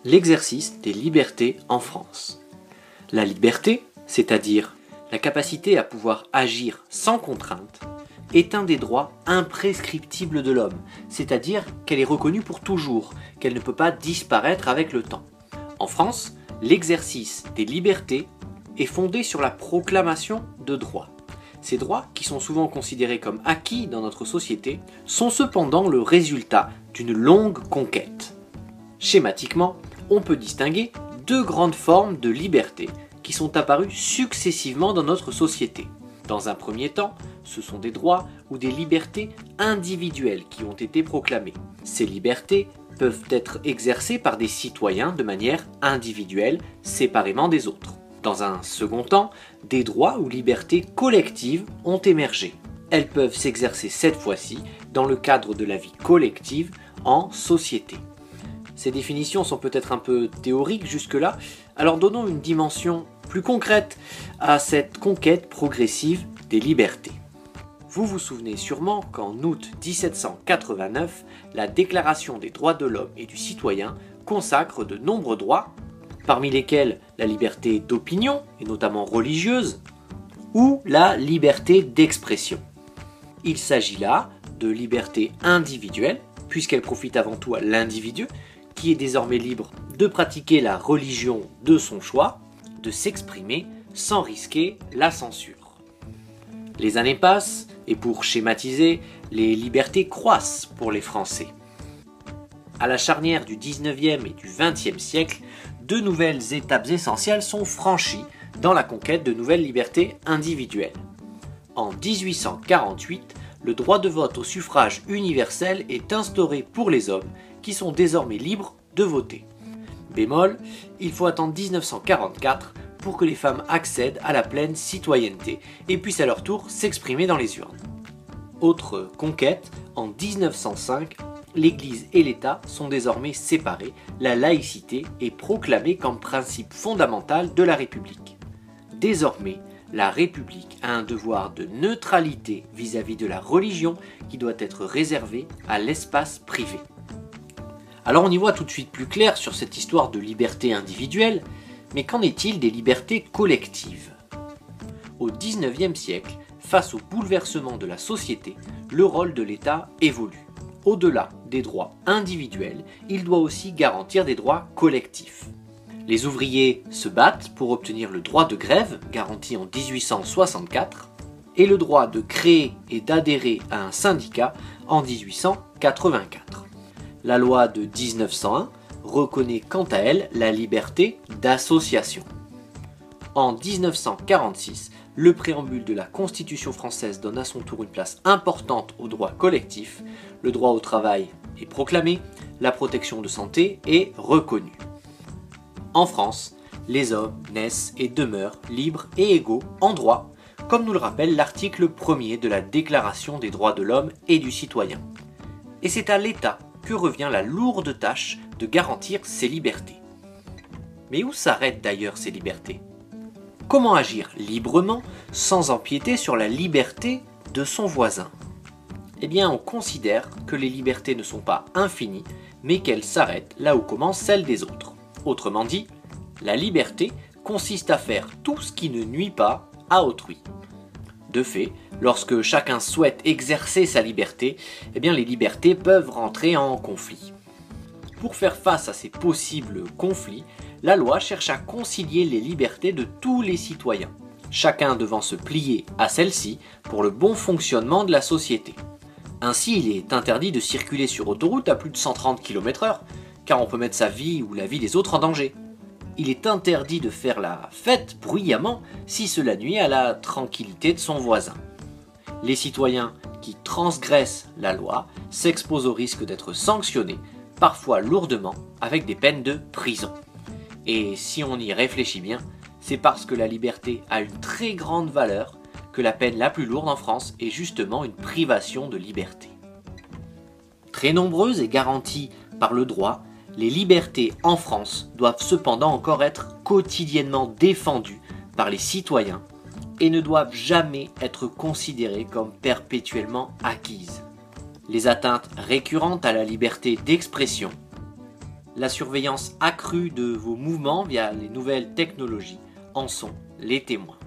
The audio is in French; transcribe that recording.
l'exercice des libertés en France. La liberté, c'est-à-dire la capacité à pouvoir agir sans contrainte, est un des droits imprescriptibles de l'homme, c'est-à-dire qu'elle est reconnue pour toujours, qu'elle ne peut pas disparaître avec le temps. En France, l'exercice des libertés est fondé sur la proclamation de droits. Ces droits, qui sont souvent considérés comme acquis dans notre société, sont cependant le résultat d'une longue conquête. Schématiquement, on peut distinguer deux grandes formes de liberté qui sont apparues successivement dans notre société. Dans un premier temps, ce sont des droits ou des libertés individuelles qui ont été proclamées. Ces libertés peuvent être exercées par des citoyens de manière individuelle, séparément des autres. Dans un second temps, des droits ou libertés collectives ont émergé. Elles peuvent s'exercer cette fois-ci dans le cadre de la vie collective en société. Ces définitions sont peut-être un peu théoriques jusque-là, alors donnons une dimension plus concrète à cette conquête progressive des libertés. Vous vous souvenez sûrement qu'en août 1789, la Déclaration des droits de l'homme et du citoyen consacre de nombreux droits, parmi lesquels la liberté d'opinion, et notamment religieuse, ou la liberté d'expression. Il s'agit là de liberté individuelle, puisqu'elle profite avant tout à l'individu, qui est désormais libre de pratiquer la religion de son choix, de s'exprimer sans risquer la censure. Les années passent, et pour schématiser, les libertés croissent pour les Français. À la charnière du 19e et du 20e siècle, deux nouvelles étapes essentielles sont franchies dans la conquête de nouvelles libertés individuelles. En 1848, le droit de vote au suffrage universel est instauré pour les hommes qui sont désormais libres de voter. Bémol, il faut attendre 1944 pour que les femmes accèdent à la pleine citoyenneté et puissent à leur tour s'exprimer dans les urnes. Autre conquête, en 1905, l'Église et l'État sont désormais séparés, la laïcité est proclamée comme principe fondamental de la République. Désormais, la République a un devoir de neutralité vis-à-vis de la religion qui doit être réservé à l'espace privé. Alors on y voit tout de suite plus clair sur cette histoire de liberté individuelle, mais qu'en est-il des libertés collectives ? Au XIXe siècle, face au bouleversement de la société, le rôle de l'État évolue. Au-delà des droits individuels, il doit aussi garantir des droits collectifs. Les ouvriers se battent pour obtenir le droit de grève, garanti en 1864, et le droit de créer et d'adhérer à un syndicat en 1884. La loi de 1901 reconnaît quant à elle la liberté d'association. En 1946, le préambule de la Constitution française donne à son tour une place importante aux droits collectifs, le droit au travail est proclamé, la protection de santé est reconnue. En France, les hommes naissent et demeurent libres et égaux en droit, comme nous le rappelle l'article 1er de la Déclaration des droits de l'homme et du citoyen. Et c'est à l'État que revient la lourde tâche de garantir ces libertés. Mais où s'arrêtent d'ailleurs ces libertés ? Comment agir librement sans empiéter sur la liberté de son voisin ? Eh bien, on considère que les libertés ne sont pas infinies, mais qu'elles s'arrêtent là où commence celle des autres. Autrement dit, la liberté consiste à faire tout ce qui ne nuit pas à autrui. De fait, lorsque chacun souhaite exercer sa liberté, eh bien les libertés peuvent rentrer en conflit. Pour faire face à ces possibles conflits, la loi cherche à concilier les libertés de tous les citoyens, chacun devant se plier à celle-ci pour le bon fonctionnement de la société. Ainsi, il est interdit de circuler sur autoroute à plus de 130 km/h, car on peut mettre sa vie ou la vie des autres en danger. Il est interdit de faire la fête bruyamment si cela nuit à la tranquillité de son voisin. Les citoyens qui transgressent la loi s'exposent au risque d'être sanctionnés, parfois lourdement, avec des peines de prison. Et si on y réfléchit bien, c'est parce que la liberté a une très grande valeur que la peine la plus lourde en France est justement une privation de liberté. Très nombreuses et garanties par le droit, les libertés en France doivent cependant encore être quotidiennement défendues par les citoyens et ne doivent jamais être considérées comme perpétuellement acquises. Les atteintes récurrentes à la liberté d'expression, La surveillance accrue de vos mouvements via les nouvelles technologies en sont les témoins.